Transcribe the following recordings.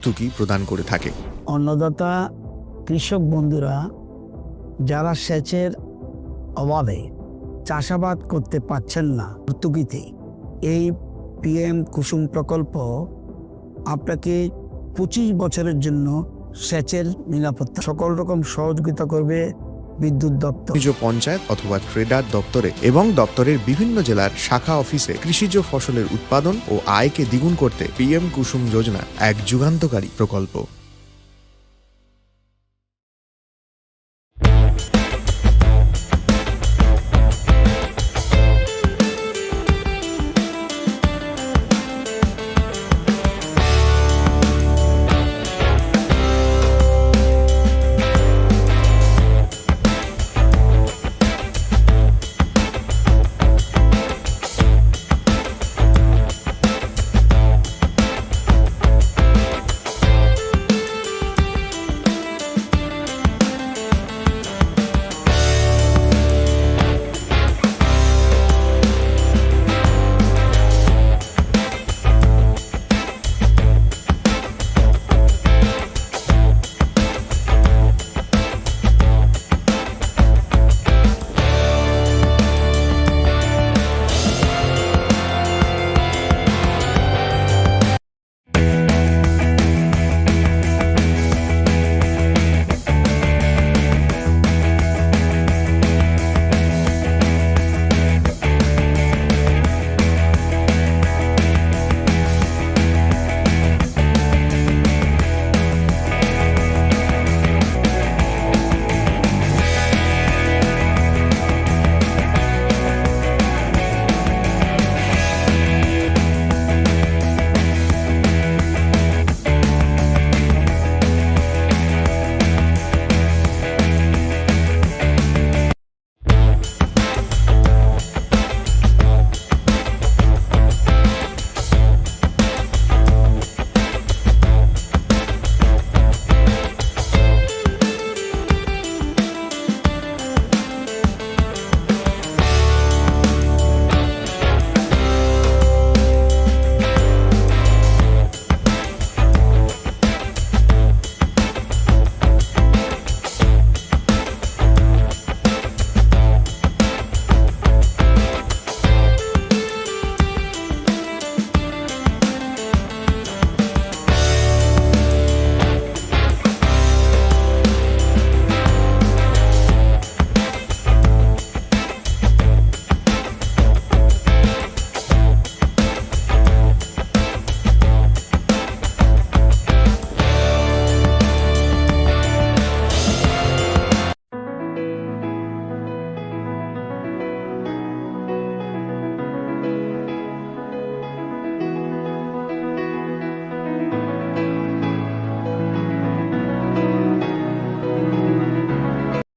ভর্তুকি প্রদান করে থাকে। অন্নদাতা কৃষক বন্ধুরা যারা সেচের অভাবে চাষাবাদ করতে পারছেন না, ভর্তুকিতে এই PM কুসুম প্রকল্প আপনাকে 25 বছরের জন্য সেচের নিরাপত্তা সকল রকম সহযোগিতা করবে। বিদ্যুৎ দপ্তর, কৃষিজ পঞ্চায়েত অথবা ট্রেডার দপ্তরে এবং দপ্তরের বিভিন্ন জেলার শাখা অফিসে কৃষিজ ফসলের উৎপাদন ও আয়কে দ্বিগুণ করতে PM কুসুম যোজনা এক যুগান্তকারী প্রকল্প।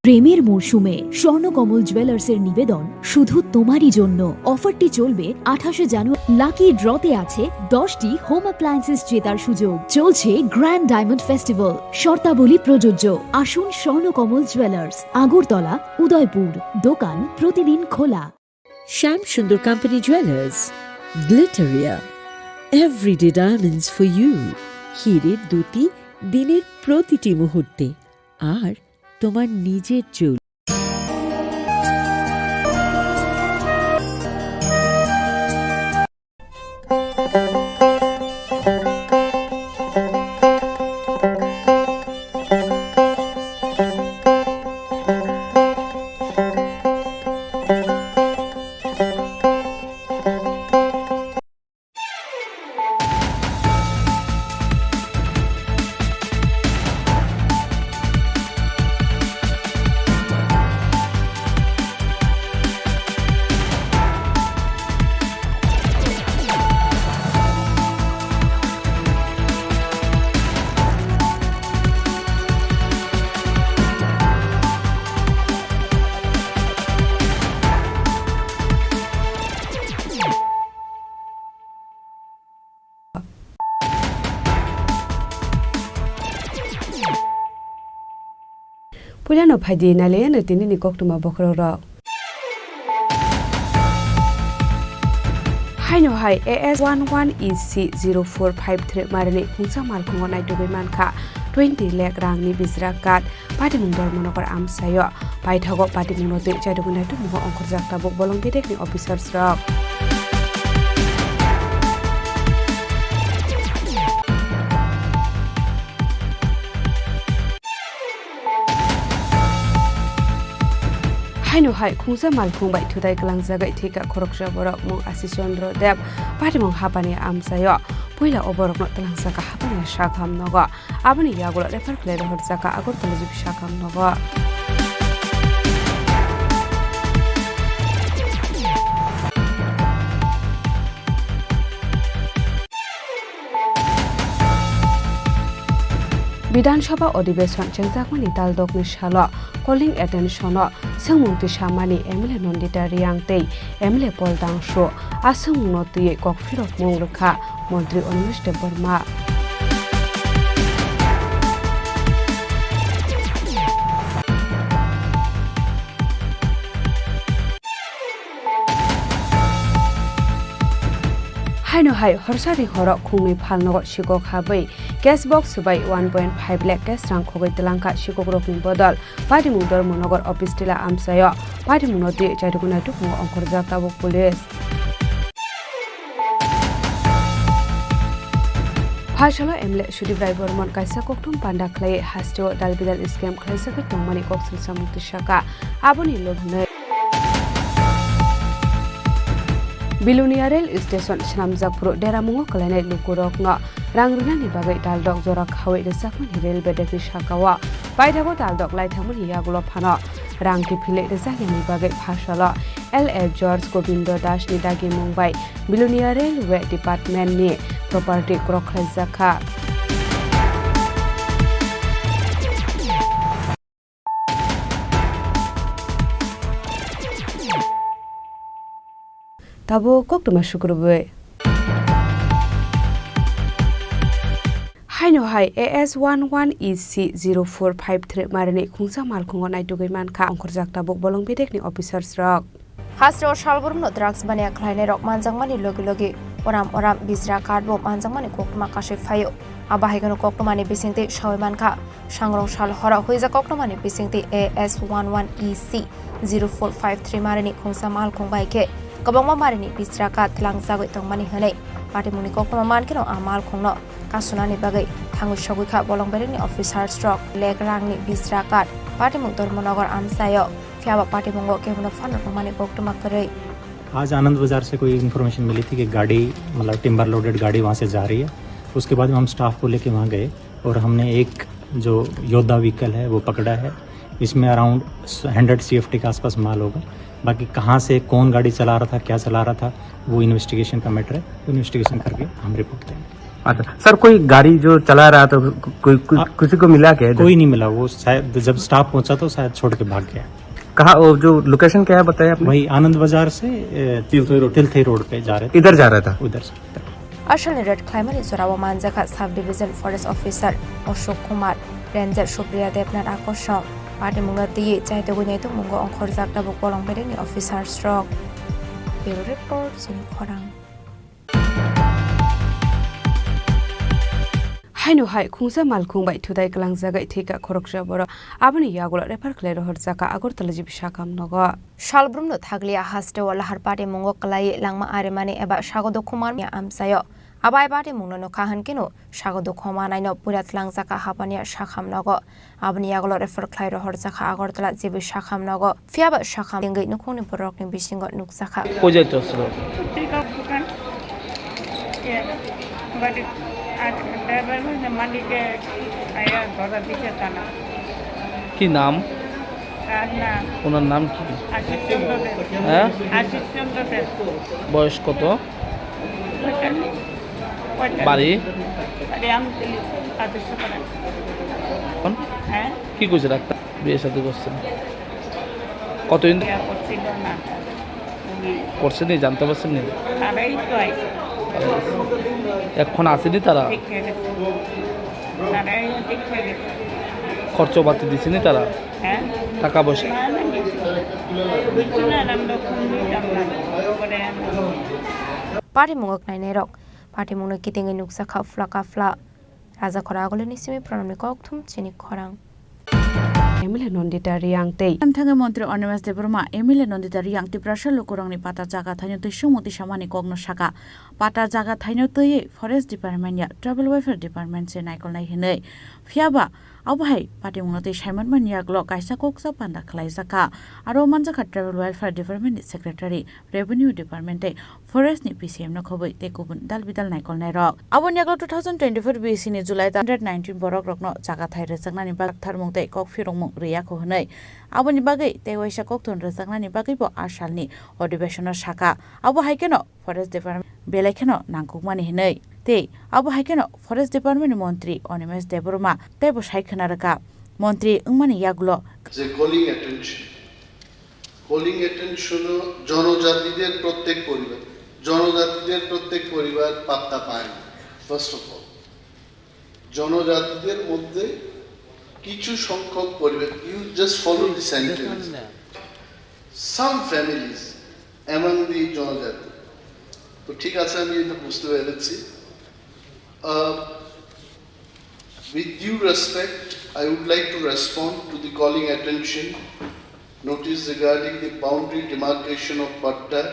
প্রেমের মরশুমে স্বর্ণকমল জুয়েলার্সের নিবেদন শুধু তোমারই জন্য। অফারটি চলবে 28 জানুয়ারি। লাকি ড্রতে আছে 10টি হোম অ্যাপ্লায়েন্সেস জেতার সুযোগ। চলছে গ্র্যান্ড ডায়মন্ড ফেস্টিভ্যাল, শর্তাবলী প্রযোজ্য। আসুন স্বর্ণকমল জুয়েলার্স, আগরতলা, উদয়পুর। দোকান প্রতিদিন খোলা। Shyam Sundar company jewellers, Glitteria, everyday diamonds for you. হীরের দুটি দিনের প্রতিটি মুহূর্তে, আর তোমার নিজের চুল। Puliano Padi Nalian at Tinini Koktuma Bokoro. Haino hai AS11EC0453 marani khungsa malkhungo naitugoi mankha 20 lakh rangni bizrakat patimung dormonokor amsayo paithago patimung note jaidogun naitugmo ongkhorjak tabuk bolong bidekni officers rok Haino hai khungsa malkhung bai thudai klang jagai thika khorokja borok mung asisondro deb patimung hapani amsayo poila oborok no tlang jaka hapani shakham nogo aboni yagulo refer khle rohor jaka agor tolajib shakham nogo বিধানসভা অধিবেশন চেংজাকমানি তালদকনি সালো calling attention সংমুক্তি সামানি MLA Nandita রিয়াংতেই MLA পলদাংশো আসংমুনতি ককফিরক মংরখা মন্ত্রী Animesh Debbarma Haino hai horsari horok khungni phalnogo sikok habai gas box bai 1.5 lakh gas rang khogoi telangka sikokrokni bodol patimung dormonogor office tila amsayo patimung noti jaiduguna tukmo ongkorjak tabuk police Phashalo emle Sudip Rai Bormon kaisa kokthum panda khlai hasto dalbidal scam khlaisa ke tongmani koksil samukti shaka aboni lobhnai Bilunia Rail Station Snamjakpur Deramungo Kalane Lukurokno Rangrunani Bagai Daldok Zorak Hawi Resakman Rail Bedeki Shakawa Baidago Daldok Laithamun Yagulo Pano Rangki Pile Resakani Bagai Phashalo L.A. George Gobindo Dash Nidagi Mumbai Bilunia Railway Department Ni Property Krokhlazaka Tabo koktuma shukurbe Haino hai AS11EC0453 marani khungsa malkhungo naitugoi mankha ongkhorjak tabuk bolong bidekni officers rok Hasro shalburno drugs bania khlaine rok manjangmani logi oram bizra cardbo manjangmani koktuma kashe phayo abahigano koktomani bisingte shawimankha sangrong shal hora hoija koktomani bisingte AS11EC0453 marani khungsa malkhung baike Kabangma marini bisraka tlangjagoi tongmani hanei patimuni kokma mankino amal khongno kasunani bagai thangu shogui bolong bereni officer stroke legrangni bisrakat patimung dormonogor amsayo fiaba patimungo kebuno fan romani koktuma करे आज आनंद बाजार से कोई information मिली थी कि गाड़ी मतलब timber loaded गाड़ी वहाँ से जा रही है उसके बाद हम स्टाफ को लेके वहाँ गए और हमने एक जो योद्धा व्हीकल है वो पकड़ा है इसमें अराउंड 100 CFT के आसपास माल होगा बाकी कहाँ से कौन गाड़ी चला रहा था क्या चला रहा था वो इन्वेस्टिगेशन का मैटर है इन्वेस्टिगेशन करके हम रिपोर्ट देंगे अच्छा सर कोई गाड़ी जो चला रहा था किसी को मिला क्या कोई नहीं मिला वो शायद जब स्टाफ पहुंचा तो शायद छोड़ के भाग गया कहा वो जो लोकेशन क्या है बताया आपने वही आनंद बाजार से तिलथई रोड पे जा रहे थे इधर जा रहा था उधर से Ashal Red Climate Zorawa Manjaka Sub Division Forest Officer Ashok Kumar Ranger Supriya Devnath Akosho Patimunga Di Chaitogune Mungo Ongkhorjak tabuk bolong bereni officer stroke Bureau Report Chini Khorang Haino hai khungsa malkhung bai thudai klang jagai thika khorokja boro aboni yagulo refer khle rohor jaka agor talajib shakam nogo Shalbrumno thaglia haste wala harpati mungo kalai langma aremani eba sagodo khumar ya amsayo abai bati mungno no khahan kinu sagodo khoma naino purat langjaka hapania shakham nogo aboni yagulo refer khlai rohor jaka agor tala jebi shakham nogo fiaba shakham dengai nukhuni borokni bisingo nukjaka কোথায় চলছিল কি নাম ওনার নাম কি হ্যাঁ বয়স কত বাড়ি কি করছে ডাক্তার বিয়ে সাথে করছেন কতদিন করছেন জানতে পারছেন নি এখন আসেনি তারা খরচ পাতি দিছেনি তারা টাকা পয়সা party mungok nai nerok party mungno kitingi nuksa kha fla raja khora agole nisimi pranamni kok thum chini khorang MLA Nandita রিয়াংতেই থাঙ্গে মন্ত্রী অনিমেষ দেববর্মা এমএলএ নন্দিতা রিয়াংতি প্রাসা লোকরংনি পাতা জায়গা থাইনো তৈ সুমতি সামানি কগ্ন শাখা পাতা জায়গা থাইনো তৈ ফরেস্ট ডিপার্টমেন্ট या ट्राइबल वेलफेयर डिपार्टमेंट से नायकल नायहिनै फियाबा आवहाय पार्टी मुनतै साइमन मानियाग्ल कायसा कोकसा पान्दा खलायजाका आरो मानजाखा tribal welfare department secretary revenue department forest नि पीसीएम न खबै ते गुबुन दालबिदाल नायकल नायरक आबनियाग्ल 2024 बीसी नि जुलाइ 119 बरक रकनो जागा थाइ रजगनानि बागथार मुंतै कक फिरंमु रियाखौ हनै आबनि बागै ते वैसा ककथन रजगनानि बागैबो आसालनि अधिवेशन शाखा आबो हायकेनो फरेस्ट डिपार्टमेंट बेलायखेनो नांगौमानि हनै ते आबो हायकेनो फरेस्ट डिपार्टमेंट मंत्री अनिमेष देबबर्मा तेबो सायखनारका मंत्री उंमानि यागुलो যে কলিং অ্যাটেনশন জনজাতিদের প্রত্যেক পরিবার পাত্তা পায় না। ফার্স্ট অফ অল জনজাতিদের মধ্যে কিছু সংখ্যক পরিবার, you just follow the sentence, some families among the জনজাতি। তো ঠিক আছে, আমি এটা বুঝতে পেরেছি। With due respect, I would like to respond to the calling attention notice regarding the boundary demarcation of Patta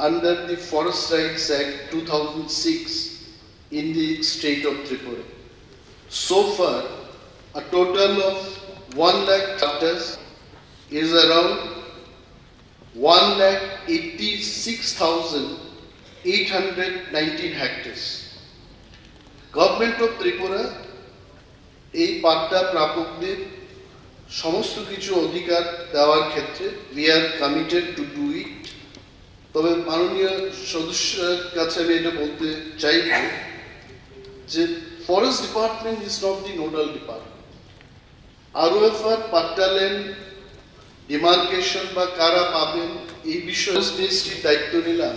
under the Forest Rights Act 2006 in the state of Tripura. So far, a total of 1 lakh pattas is around 1,86,819 hectares. Government of Tripura এই পাট্টা প্রাপকদের সমস্ত কিছু অধিকার দেওয়ার ক্ষেত্রে we are committed to do it. তবে মাননীয় সদস্যের কাছে আমি এটা বলতে চাই যে forest department is not the nodal department. ROFR patta land demarcation বা কারা পাবেন এই বিষয়ে মিনিস্ট্রির দায়িত্ব নিলাম,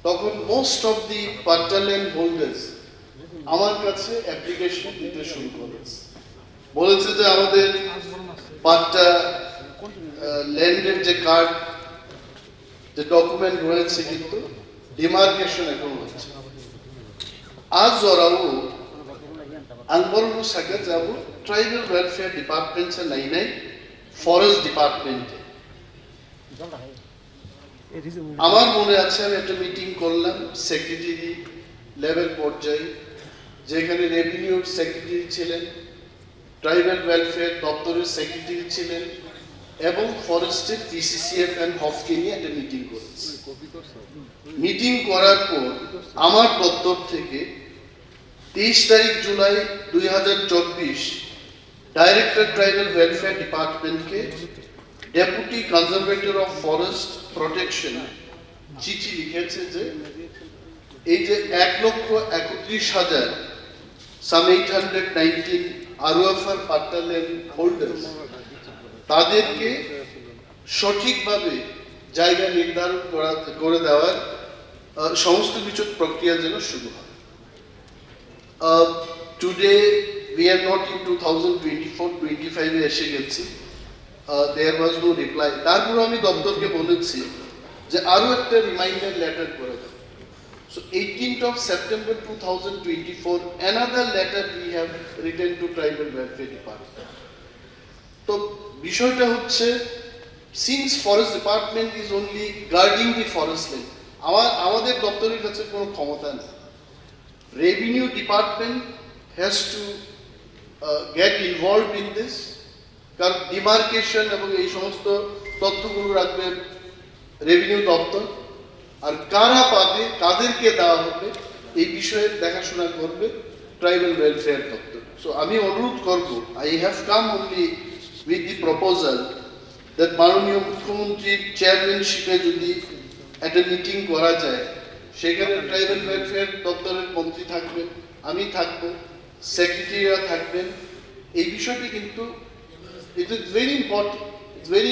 তখন most of the patta land holders আমার কাছে অ্যাপ্লিকেশন দিতে শুরু করেছে, বলেছে যে আমাদের পাট্টা ল্যান্ডের যে কার্ড, যে ডকুমেন্ট রয়েছে, কিন্তু ডিমার্কেশন এখন হচ্ছে। আজ ওরাও আঙ্গলু সাকা যাব ট্রাইবাল ওয়েলফেয়ার ডিপার্টমেন্টে নাই ফরেস্ট ডিপার্টমেন্টে। আমার মনে আছে আমি একটা মিটিং করলাম সেক্রেটারি লেভেল পর্যায়ে, যেখানে রেভিনিউর সেক্রেটারি ছিলেন, ট্রাইবাল ওয়েলফেয়ার দপ্তরের সেক্রেটারি ছিলেন এবং ফরেস্টের পিসিসিএফ অ্যান্ড হফকে নিয়ে একটা মিটিং করেছি। মিটিং করার পর আমার দপ্তর থেকে 23 তারিখ জুলাই 2024 ডাইরেক্টর ট্রাইবাল ওয়েলফেয়ার ডিপার্টমেন্টকে deputy conservator of forest protection চিঠি লিখেছে যে এই যে 1,31,000 some 819 আরওএফআর পাট্টা ল্যান্ড হোল্ডার্স, তাদেরকে সঠিকভাবে জায়গা নির্ধারণ করে দেওয়ার সমস্ত কিছু প্রক্রিয়া যেন শুরু হয়। Today we are not in 2024-25 এসে গেছি, দেয়ার ওয়াজ নো রিপ্লাই। তারপর আমি দপ্তরকে বলেছি যে আরো একটা রিমাইন্ডার লেটার করে দেব। So 18th of September 2024, another letter we have written to Tribal Welfare Department. তো বিষয়টা হচ্ছে, since Forest Department is only guarding the forest land, আমাদের দপ্তরের কাছে কোনো ক্ষমতা নেই। Revenue Department has to get involved in this, কারণ ডিমার্কেশন এবং এই সমস্ত তথ্যগুলো রাখবে রেভিনিউ দপ্তর, আর কারা পাবে, কাদেরকে দেওয়া হবে, এই বিষয়ে দেখাশোনা করবে ট্রাইবাল ওয়েলফেয়ার দপ্তর। সো আমি অনুরোধ করব, I have come only with the proposal that মাননীয় মুখ্যমন্ত্রীর চেয়ারম্যানশিপে যদি একটা মিটিং করা যায়, সেখানে ট্রাইবাল ওয়েলফেয়ার দপ্তরের মন্ত্রী থাকবেন, আমি থাকবো, সেক্রেটারিরা থাকবেন। এই বিষয়টি কিন্তু ইট ইজ ভেরি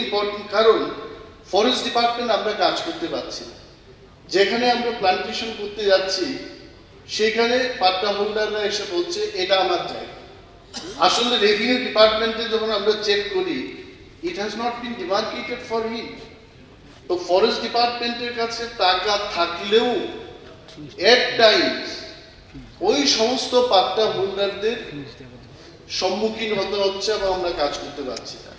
ইম্পর্টেন্ট, কারণ ফরেস্ট ডিপার্টমেন্ট আমরা কাজ করতে পারছি না। যেখানে আমরা প্লান্টেশন করতে যাচ্ছি সেখানে পাট্টা হোল্ডাররা এসে বলছে এটা আমার জায়গা। আসলে রেভিনিউ ডিপার্টমেন্টে যখন আমরা চেক করি, it has not been demarcated for him, তো ফরেস্ট ডিপার্টমেন্টের কাছে টাকা থাকলেও এট টাইমস ওই সমস্ত পাট্টা হোল্ডারদের সম্মুখীন হতে হচ্ছে এবং আমরা কাজ করতে পারছি না।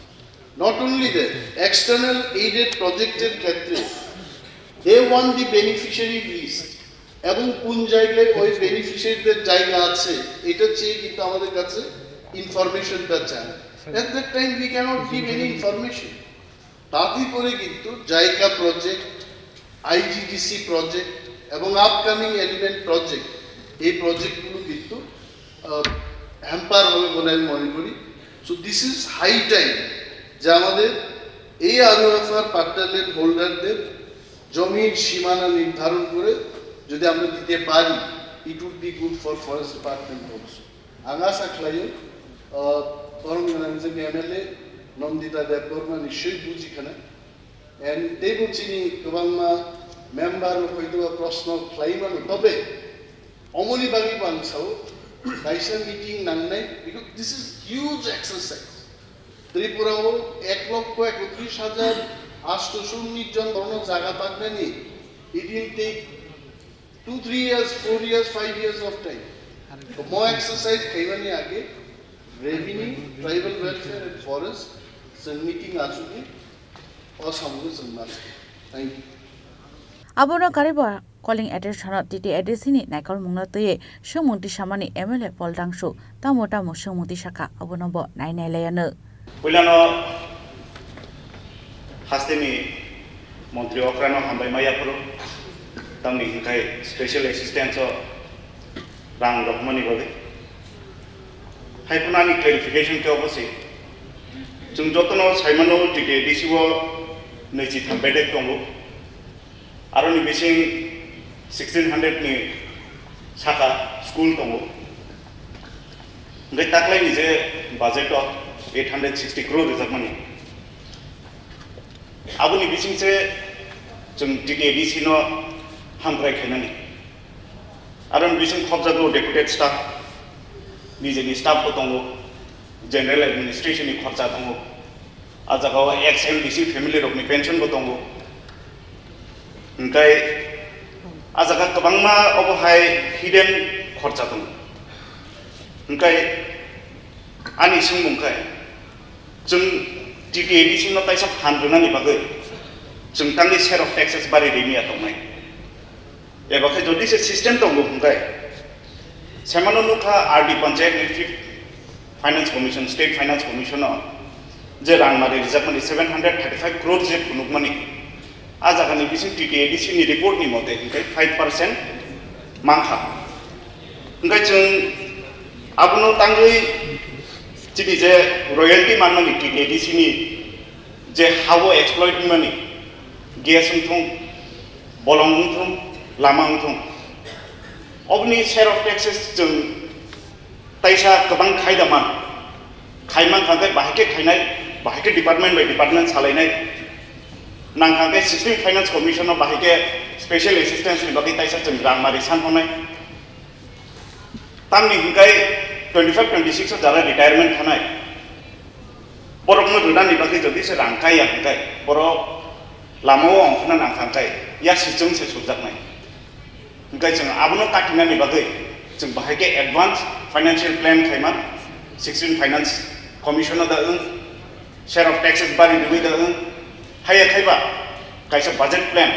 Not only that, external aided প্রজেক্টের ক্ষেত্রে দে ওয়ান দি বেনিফিশিয়ারি লিস্ট এবং কোন জায়গায় ওই বেনিফিশিয়ারিদের জায়গা আছে এটা চেয়ে কিন্তু আমাদের কাছে ইনফরমেশনটা চান। At that time we cannot give any information. তাতে করে কিন্তু জায়গা প্রজেক্ট, আইজিডিসি প্রজেক্ট এবং আপকামিং এলিমেন্ট প্রজেক্ট, এই প্রজেক্টগুলো কিন্তু হ্যাম্পার হবে বলে আমি মনে করি। So this is high time যে আমাদের এই আরওএফআর পাট্টালের হোল্ডারদের জমির সীমানা নির্ধারণ করে যদি আমরা দিতে পারি, it would be good for forest department also. আঙা সাকলাইও যে এমএলএ নন্দিতা দেববর্মা নিশ্চয়ই বুঝিখানে এন্ড তে বুঝিনি গোबांमा মেম্বার হয়তো প্রশ্ন খাইমানো তবে অমনি বাগি বাংসাও কাইসা মিটিং নাংনাই because this is huge exercise. ত্রিপুরাও 1,31,819 জন বর্ণ জায়গা পাকবে নি। It will take 2-3 years, 4 years, 5 years of time. So more exercise খাইবানি আগে revenue, tribal welfare and forest meeting আসুনি অসামগ্র সম্মান। Thank you. Abono kariba calling attention titi edisini naikol mungnotoye sungmunti samani MLA Poldangsu tamota mo sungmunti saka abono bo nainai layano. Puilano hasteni Montri Okrano hambai mayapro tamni hinkai special assistance rang rokmani bode. Haipunani clarification ke obose jung jotono saimano titi disiwo nechi thambede tongo aroni bising 1600 ni saka school tongo ngai taklai ni je budget of 860 crore reserve money abuni bising se jung TTADC no hamrai khainani aron bising khobjago deputed staff নিজেনি staff tongo general administration ni khorcha tongo ajagao ex-MDC family rokni pension bo tongo ngai ajaga kabangma obohai hidden khorcha tongo ngai ani sungmungkai jung TTADC no taisa phanruna ni bagai jung tangni share of taxes bari renia tongnai ebakai jodi se system tongo ngai Semano nuka RD Panchayat District Finance Commission, State Finance Commission je rang mari reserve money 735 crore je punuk money ajagani bising TTADC ni report ni mote ngai 5% mangkha ngai chung abuno tangai chini je royalty manmani TTADC ni je hawo exploit money gesung thung bolong thung lamang thung obni share of taxes jung taisa kabang khaidama khaiman khangkai bahike khainai bahike department by department salainai nang khangkai 16 finance commission no bahike special assistance ni bagi taisa jung rangmari san honai tamni hingkai 25-26 jara retirement khanai borok no rudan ni bagi jodi se rangkai ya hingkai borok lamo ongkhana nang khangkai ya sijung se sujaknai ngai jeng abono katinani bagai jeng bahake advance financial plan khaima 16 finance commissioner da share of taxes bari dui da haya khaiba kaisa budget plan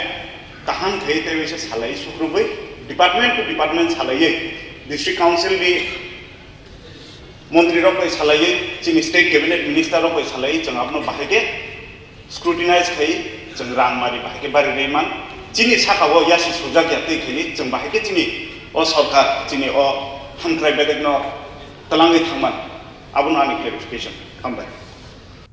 kahan khai te wese salai sukrubai department to department salai district council ni montri rok pai salai chini state cabinet minister rok pai salai jeng abono bahake scrutinize khai jeng rangmari bahake bari reiman chini sakao yasi sujak yate khini jeng bahike chini o sarkar chini o hamkrai bedek no talangi thangman abono ani clarification ambai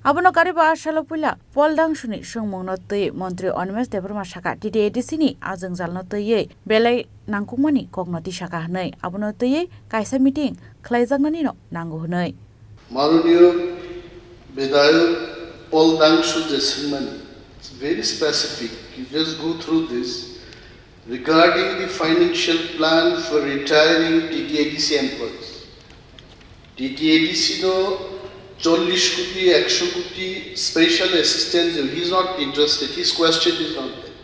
abono kariba asalo puila Poldang suni sungmungno tei Montri Onmes Debrma saka TTADC ni ajeng jalno tei belai nangkukmani kognoti saka hnai abono tei kaisa meeting khlaijaknani no nangu hnai মাননীয় বিধায়ক Poldang suggestion it's very specific. You just go through this regarding the financial plan for retiring TTADC employees. TTADC no 40 কোটি 100 কোটি special assistant he is not interested his question is not that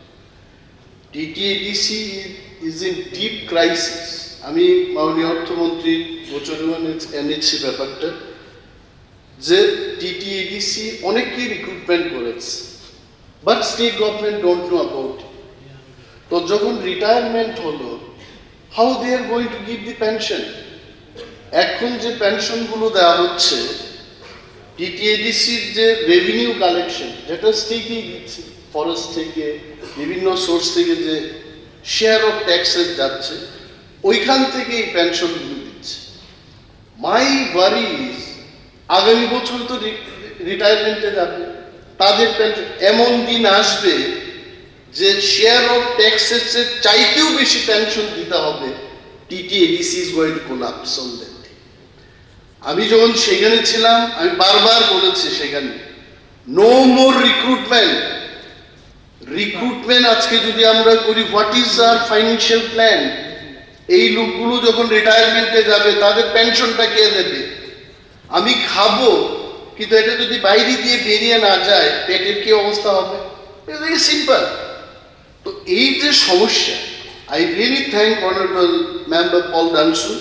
TTADC is in deep crisis আমি মাননীয় অর্থমন্ত্রী গোচরণ এনেছি ব্যাপারটা যে TTADC অনেকেই recruitment করেছে but state government don't know about it তো যখন রিটায়ারমেন্ট হলো how they are going to give the pension এখন যে পেনশনগুলো দেওয়া হচ্ছে টিটিএডিসির যে রেভিনিউ কালেকশন যেটা স্টেটই দিচ্ছে ফরেস্ট থেকে বিভিন্ন সোর্স থেকে যে শেয়ার অফ ট্যাক্সেস যাচ্ছে ওইখান থেকে এই পেনশনগুলো দিচ্ছে মাই ওয়ারি ইজ আগামী বছর তো রিটায়ারমেন্টে যাবে তাদের পেনশন এমন দিন আসবে যে শেয়ার অফ ট্যাক্সেস এর চাইতেও বেশি পেনশন দিতে হবে TTADC is going to collapse on that day আমি যখন সেখানে ছিলাম আমি বারবার বলেছি সেখানে নো মোর রিক্রুটমেন্ট আজকে যদি আমরা করি what is our financial plan এই লোকগুলো যখন রিটায়ারমেন্টে যাবে তাদের পেনশনটা কে দেবে আমি খাবো কিন্তু এটা যদি বাইরে দিয়ে বেরিয়ে না যায় পেটের কি অবস্থা হবে এটা ভেরি সিম্পল তো এই যে সমস্যা I really thank honourable member Paul Dangshu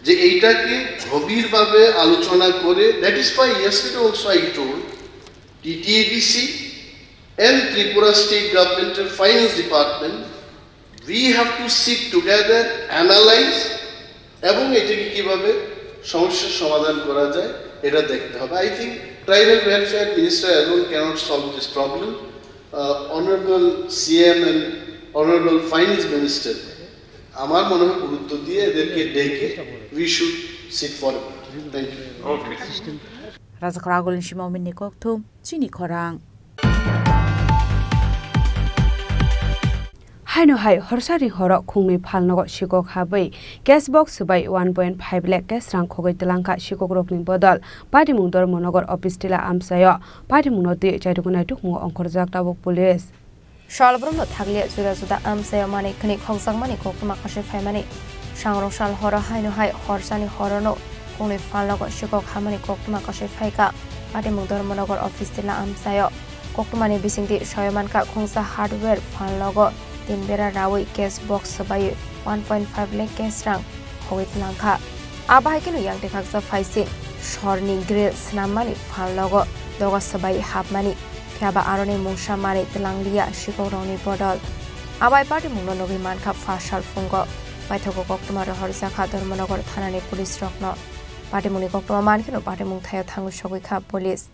যে এইটাকে গভীরভাবে আলোচনা করে that is why yesterday also I told TTADC and Tripura State Government and Finance Department, we have to sit together, analyze, এবং এটাকে কিভাবে সমস্যার সমাধান করা যায় এটা দেখতে হবে I think Tribal Welfare Minister alone cannot solve this problem. Honorable CM and Honorable Finance Minister আমার মনে হয় গুরুত্ব দিয়ে এদেরকে ডেকে we should sit for it. Thank you. Okay. Razakragolin Shimomin Nikoktum, Chini Khorang. Haino hai horsari horok khungni phalnogo shikok habai gas box bai 1.5 lakh gas rang khogai telangka shikok rokni bodal party mungdor monogor office tila amsayo party munoti chaidugunai tukmu ongkhorjak tabok police Shalbrumno thaglia jura juda amsayo mani khni khongsang mani kokma kashe phaimani sangrong sal hora haino hai horsani horono khungni phalnogo shikok hamani kokma kashe phaika party mungdor monogor office tila amsayo kokmani bisingti shoyamanka khongsa hardware phalnogo Tinbera Rawi gas box sabai 1.5 lakh gas rang hogit langkha abai kinu yang dekhaksa faisin shorni grill snamani phallogo doga sabai hapmani khaba arone mungsa mani telanglia shikoroni bodol abai party mungno nogi mankha fashal fungo paithoko koktuma rohor jakha dharmanagor thanani police rokno party muni koktuma mankino party mung thaya thangu sogikha police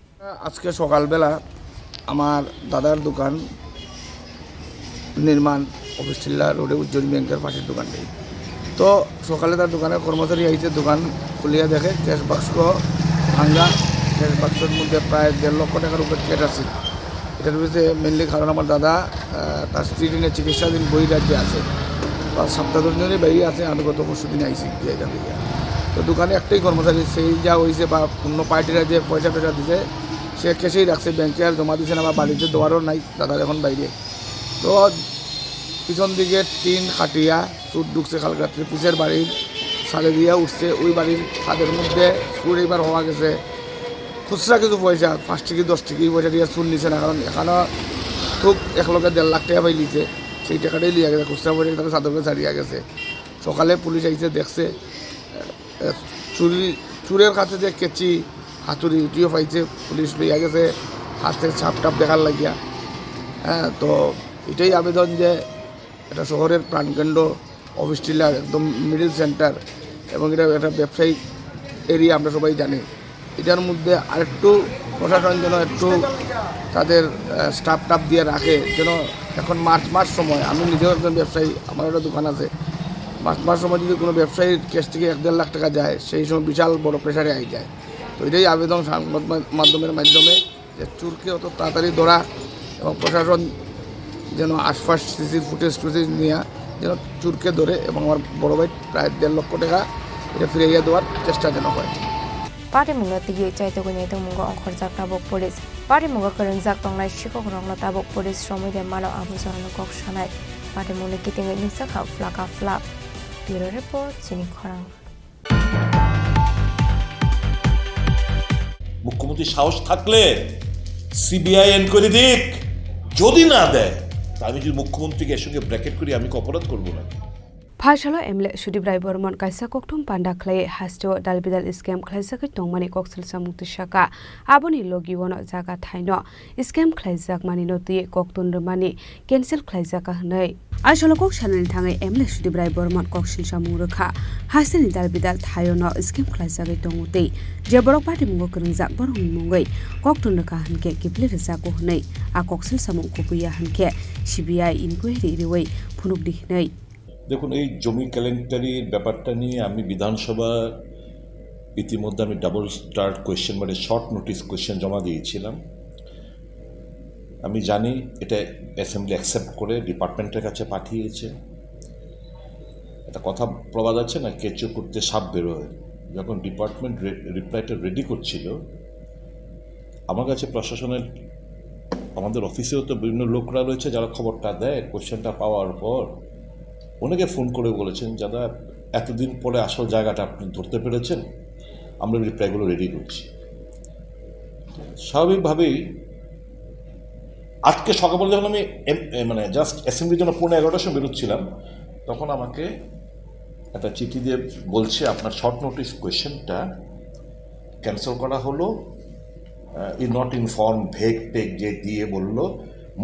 আজকে সকালবেলা আমার দাদার দোকান নির্মাণ office Tilla রোডে উজ্জ্বল ব্যাংকের পাশের দোকানটাই তো সকালে তার দোকানে কর্মচারী আইছে দোকান খুলিয়া দেখে ক্যাশ বাক্স ভাঙ্গা ক্যাশ বাক্সের মধ্যে প্রায় 1.5 লক্ষ টাকার উপরে ক্যাশ আছে এটার ভিতরে মেনলি কারণ আমার দাদা তার স্ত্রীর চিকিৎসাধীন বহিরাজ্যে আছে বা সপ্তাহ ধরে বাইরে আছে আমি গত পরশু দিন আইসি এখান থেকে তো দোকানে একটাই কর্মচারী সেই যা হয়েছে বা অন্য পার্টিরা যে পয়সা টয়সা দিছে সে ক্যাশেই রাখছে ব্যাংকে আর জমা দিচ্ছে না বা বাড়িতে দেওয়ারও নাই দাদার এখন বাইরে তো পিছন দিকে টিন খাটিয়া চুট ঢুকছে কাল রাত্রে পিছের বাড়ির ছাদে দিয়া উঠছে ওই বাড়ির ছাদের মধ্যে চুর এবার হওয়া গেছে খুচরা কিছু পয়সা 5 থেকে 10 টাকা পয়সা দিয়ে চুর নিছে না কারণ এখানে খুব 1 লক্ষ 1.5 লাখ টাকা পাই লিছে সেই টাকাটাই লিয়া গেছে খুচরা পয়সা তাকে চাদরকে ছাড়িয়া গেছে সকালে পুলিশ আইসে দেখছে চুরের কাছে যে কেচি হাতুড়ি উঠিও পাইছে পুলিশ লইয়া গেছে হাতের ছাপ টাপ দেখার লাগিয়া হ্যাঁ তো এটাই আবেদন যে এটা শহরের প্রাণকেন্দ্র অফিস টিলার একদম মিডল সেন্টার এবং এটা একটা ব্যবসায়িক এরিয়া আমরা সবাই জানি এটার মধ্যে আরেকটু প্রশাসন যেন একটু তাদের স্টাফ টাফ দিয়ে রাখে যেন এখন মার্চ মাস সময় আমি নিজেও একজন ব্যবসায়ী আমার একটা দোকান আছে মার্চ মাস সময় যদি কোনো ব্যবসায়ীর ক্যাশ থেকে 1.5 লাখ টাকা যায় সেই সময় বিশাল বড় প্রেশারে আই যায় তো এটাই আবেদন সংবাদ মাধ্যমের মাধ্যমে যে চুরকে অত তাড়াতাড়ি ধরা এবং প্রশাসন যেন আশপাশ সিসি ফুটেজ নিয়ে যেন চুরকে ধরে এবং আমার বড় ভাই প্রায় 1.5 লক্ষ টাকা এটা ফিরিয়ে দেওয়ার চেষ্টা যেন হয় party mungno tigi chaito gune to mungo onkhorjak tabok police party mungo korunjak tongnai shikok rongno tabok police somoi de mano abujarano kok sanai party mungni kitingai ningsa kha flaka flap bureau report Chini Khorang মুখ্যমন্ত্রীর সাহস থাকলে CBI enquiry দিক, যদি না দেয় তা আমি যদি মুখ্যমন্ত্রীকে এর সঙ্গে ব্র্যাকেট করি আমি কি অপরাধ করবো নাকি? Phashalo emle Sudip Rai Bormon kaisa koktum panda khlai hasto dalbidal scam khlaisa ke tongmani koksil samukti shaka aboni logi wono jaga thaino scam khlaijak mani noti koktun mani cancel khlaijaka hnai asolo kok chanel thangai emle Sudip Rai Bormon koksil samung rekha hasini dalbidal thayono scam khlaijak tongutei je borok party mungo kringjak borongni mungai koktun rekha hanke kipli rejako hnai a koksil samung kopuya hanke CBI inquiry riwai phunuk dihnai। দেখুন, এই জমি কেলেঙ্কারির ব্যাপারটা নিয়ে আমি বিধানসভা ইতিমধ্যে আমি ডাবল স্টার্ট কোয়েশ্চেন মানে শর্ট নোটিস কোয়েশ্চেন জমা দিয়েছিলাম। আমি জানি এটা অ্যাসেম্বলি অ্যাকসেপ্ট করে ডিপার্টমেন্টের কাছে পাঠিয়েছে। একটা কথা প্রবাদ আছে না, কেঁচো করতে সাপ বেরোয়। যখন ডিপার্টমেন্ট রিপ্লাইটা রেডি করছিল, আমার কাছে প্রশাসনের আমাদের অফিসেও তো বিভিন্ন লোকরা রয়েছে যারা খবরটা দেয়। কোয়েশ্চেনটা পাওয়ার পর অনেকে ফোন করে বলেছেন, দাদা এতদিন পরে আসল জায়গাটা আপনি ধরতে পেরেছেন, আমরা রিপ্লাইগুলো রেডি করছি। স্বাভাবিকভাবেই আজকে সকালবেলা যখন আমি মানে জাস্ট অ্যাসেম্বলির জন্য 11:15টার সময় বেরোচ্ছিলাম, তখন আমাকে একটা চিঠি দিয়ে বলছে আপনার শর্ট নোটিস কোয়েশ্চেনটা ক্যান্সেল করা হলো, ইজ নট ইনফর্ম ভেগ টেক যে দিয়ে বললো।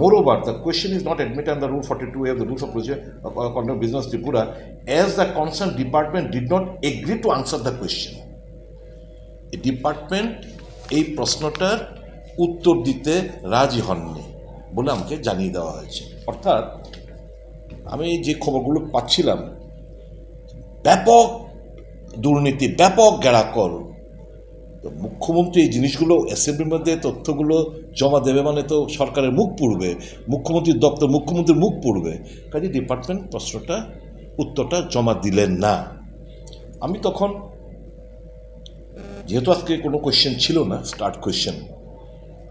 Moreover, the question is not admitted under Rule 42A of the Rules of Procedure of Conduct of Business Tripura, as the concerned department did not agree to answer the question. The department এই প্রশ্নটার উত্তর দিতে রাজি হননি বলে আমাকে জানিয়ে দেওয়া হয়েছে। অর্থাৎ আমি যে খবরগুলো পাচ্ছিলাম, ব্যাপক দুর্নীতি, ব্যাপক গ্যাড়াকল। মুখ্যমন্ত্রী এই জিনিসগুলো অ্যাসেম্বলির মধ্যে তথ্যগুলো জমা দেবে মানে তো সরকারের মুখ পুড়বে, মুখ্যমন্ত্রীর দপ্তর মুখ্যমন্ত্রীর মুখ পুড়বে। কাজে ডিপার্টমেন্ট উত্তরটা জমা দিলেন না। আমি তখন, যেহেতু আজকে কোনো কোয়েশ্চেন ছিল না, স্টার্ট কোয়েশ্চেন,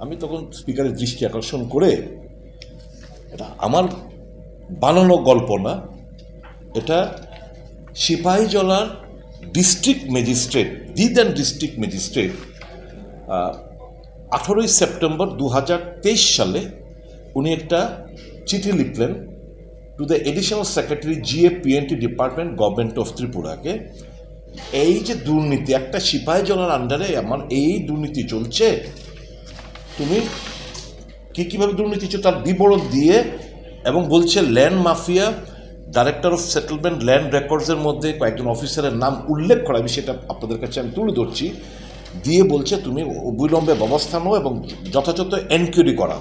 আমি তখন স্পিকারের দৃষ্টি আকর্ষণ করে, এটা আমার বানানো গল্প না, এটা সিপাহীজলার ডিস্ট্রিক্ট ম্যাজিস্ট্রেট, দিদেন ডিস্ট্রিক্ট ম্যাজিস্ট্রেট 18ই সেপ্টেম্বর 2023 সালে উনি একটা চিঠি লিখলেন to the additional secretary GAPNT department government of ত্রিপুরাকে। এই যে দুর্নীতি, একটা সিপাহীজলার আন্ডারে আমার এই দুর্নীতি চলছে, তুমি কীভাবে দুর্নীতি চলছে তার বিবরণ দিয়ে, এবং বলছে land mafia, director of settlement, land রেকর্ডসের মধ্যে কয়েকজন অফিসারের নাম উল্লেখ করা, আমি সেটা আপনাদের কাছে আমি তুলে ধরছি, দিয়ে বলছে তুমি অবিলম্বে ব্যবস্থা নাও এবং যথাযথ এনকোয়ারি করা।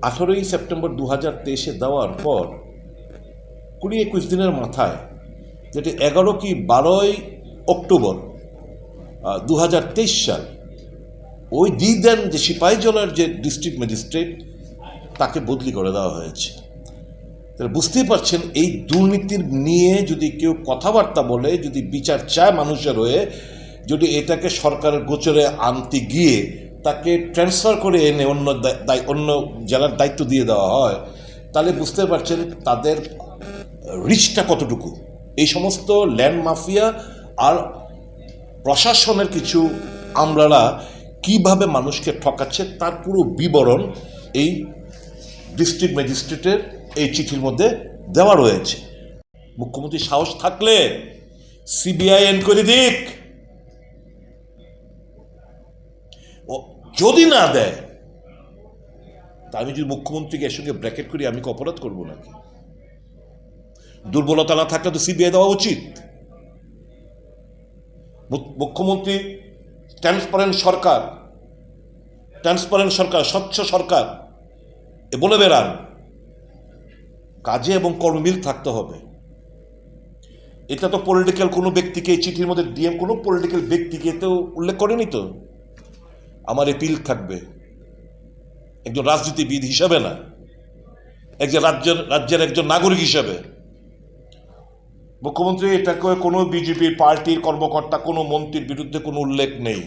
18ই সেপ্টেম্বর 2023 দেওয়ার পর 20-21 দিনের মাথায়, যেটি 11 কি 12ই অক্টোবর 2023 সাল, ওই দিদেন যে সিপাহীজলার যে ডিস্ট্রিক্ট ম্যাজিস্ট্রেট, তাকে বদলি করে দেওয়া হয়েছে। তাহলে বুঝতেই পারছেন, এই দুর্নীতির নিয়ে যদি কেউ কথাবার্তা বলে, যদি বিচার চায় মানুষের হয়ে, যদি এটাকে সরকারের গোচরে আনতে গিয়ে তাকে ট্রান্সফার করে এনে অন্য জেলার দায়িত্ব দিয়ে দেওয়া হয়, তাহলে বুঝতে পারছেন তাদের রিচটা কতটুকু। এই সমস্ত ল্যান্ড মাফিয়া আর প্রশাসনের কিছু আমলারা কিভাবে মানুষকে ঠকাচ্ছে তার পুরো বিবরণ এই ডিস্ট্রিক্ট ম্যাজিস্ট্রেটের এই চিঠির মধ্যে দেওয়া রয়েছে। মুখ্যমন্ত্রীর সাহস থাকলে সিবিআই এনকোয়ারি দিক, যদি না দেয় তা আমি যদি মুখ্যমন্ত্রীকে এর সঙ্গে ব্র্যাকেট করি আমি কি অপরাধ করবো নাকি? দুর্বলতা না থাকলে তো সিবিআই দেওয়া উচিত। মুখ্যমন্ত্রী ট্রান্সপারেন্ট সরকার, স্বচ্ছ সরকার এ বলে বেড়ান, কাজে এবং কর্মমিল থাকতে হবে। এটা তো পলিটিক্যাল কোনো ব্যক্তিকে, এই চিঠির মধ্যে ডিএম কোনো পলিটিক্যাল ব্যক্তিকে তো উল্লেখ করেনি। তো আমার এপিল থাকবে একজন রাজনীতিবিদ হিসাবে না, একজন রাজ্যের একজন নাগরিক হিসাবে। মুখ্যমন্ত্রী এটাকে কোনো বিজেপি পার্টির কর্মকর্তা, কোনো মন্ত্রীর বিরুদ্ধে কোনো উল্লেখ নেই।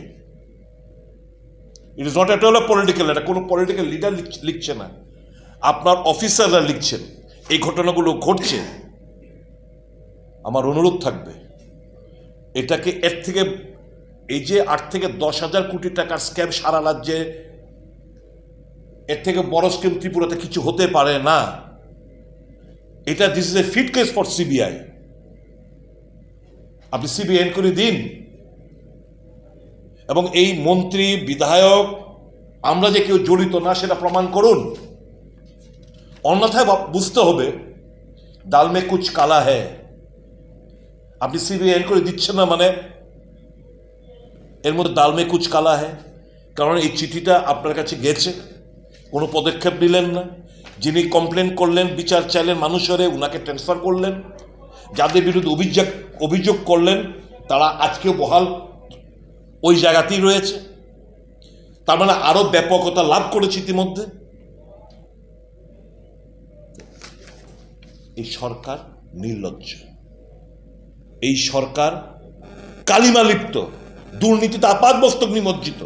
It is not at all political, এটা কোনো পলিটিক্যাল লিডার লিখছে না, আপনার অফিসাররা লিখছেন। এই ঘটনাগুলো ঘটছে, আমার অনুরোধ থাকবে এটাকে এর থেকে এই যে 8 থেকে 10,000 কোটি টাকার স্ক্যাম সারা রাজ্যে, এর থেকে বড় স্ক্যাম ত্রিপুরাতে কিছু হতে পারে না। এটা this is a fit case for CBI. আপনি সিবিআই এনকোয়ারি দিন, এবং এই মন্ত্রী বিধায়ক আমরা যে কেউ জড়িত না সেটা প্রমাণ করুন। অন্যথায় বুঝতে হবে ডাল মে কুছ কালা হ্যায়। আপনি সিবিআই এনকোয়ারি দিচ্ছেন না মানে এর মধ্যে ডাল মে কুছ কালা হ্যায়। কারণ এই চিঠিটা আপনার কাছে গেছে, কোনো পদক্ষেপ নিলেন না। যিনি কমপ্লেন করলেন, বিচার চাইলেন মানুষের, উনাকে ট্রান্সফার করলেন। যাদের বিরুদ্ধে অভিযোগ করলেন তারা আজকেও বহাল ওই জায়গাতেই রয়েছে। তার মানে আরো ব্যাপকতা লাভ করেছে ইতিমধ্যে। এই সরকার নির্লজ্জ, এই সরকার কালিমালিপ্ত, দুর্নীতিতে আপাদমস্তক নিমজ্জিত।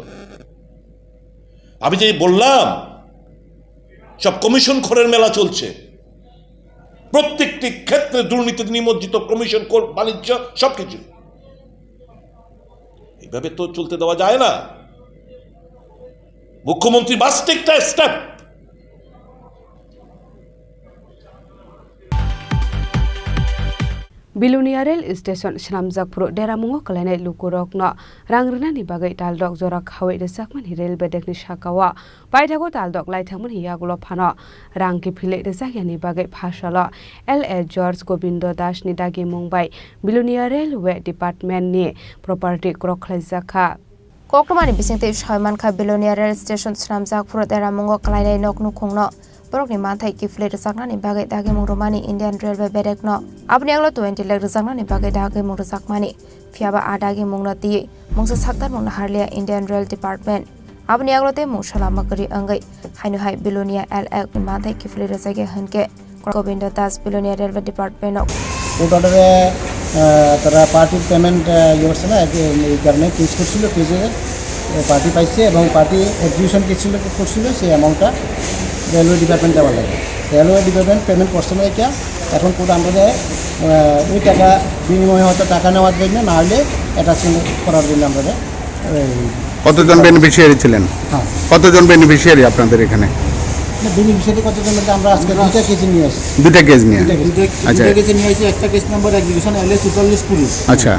আমি যে বললাম সব কমিশন খোরের মেলা চলছে, প্রত্যেকটি ক্ষেত্রে দুর্নীতিতে নিমজ্জিত, কমিশন খোর, বাণিজ্য, সবকিছু। এইভাবে তো চলতে দেওয়া যায় না। মুখ্যমন্ত্রী must take the step. Bilunia Rail Station Shnamjakpur Deramungo Kalane Lukurokno Rangrunani Bagai Daldok Zorak Hawi Desakman Rail Bedekni Shakawa Baitago Daldok Laithamun Hiagulo Pano Rangi Pile Desakyani Bagai Phashala L.A. George Gobindo Dash Nidagi Mumbai Bilunia Railway Department ni Property Kroklazaka Koktomani Bisingte Shaimanka Bilunia Rail Station Shnamjakpur Deramungo Kalane Noknu Kungno Borok ni manthai kifle resakna ni bagai dagi murumani Indian Railway bedekno abni aglo 20 lakh resakna ni bagai dagi murusakmani fiaba adagi mungna ti mungsa saktar mungna harlia Indian Rail Department abni aglo te mushala makari angai hainu hai Bilunia LX ni manthai kifle resake hanke Gobindo Das Bilunia Railway Department no order tara party payment yorsena ei karone case korchilo case party paise ebong party execution korchilo sei amount ta railway department দেওয়া লাগে। Railway department payment করছে না এটা এখন code আমরা ওই টাকা বিনিময়ে হয়তো টাকা নেওয়ার জন্য, না হলে অ্যাটাচমেন্ট করার জন্য আমরা কতজন বেনিফিশিয়ারি ছিলেন? হ্যাঁ, কতজন বেনিফিশিয়ারি আপনাদের এখানে? বেনিফিশিয়ারি কতজন বলতে আমরা আজকে দুটা কেস নিয়ে আসছি। দুটা কেস নিয়ে? আচ্ছা, দুটা কেস নিয়ে আসছি। একটা কেস নাম্বার এক্সিকিউশন এলএ 4420। আচ্ছা।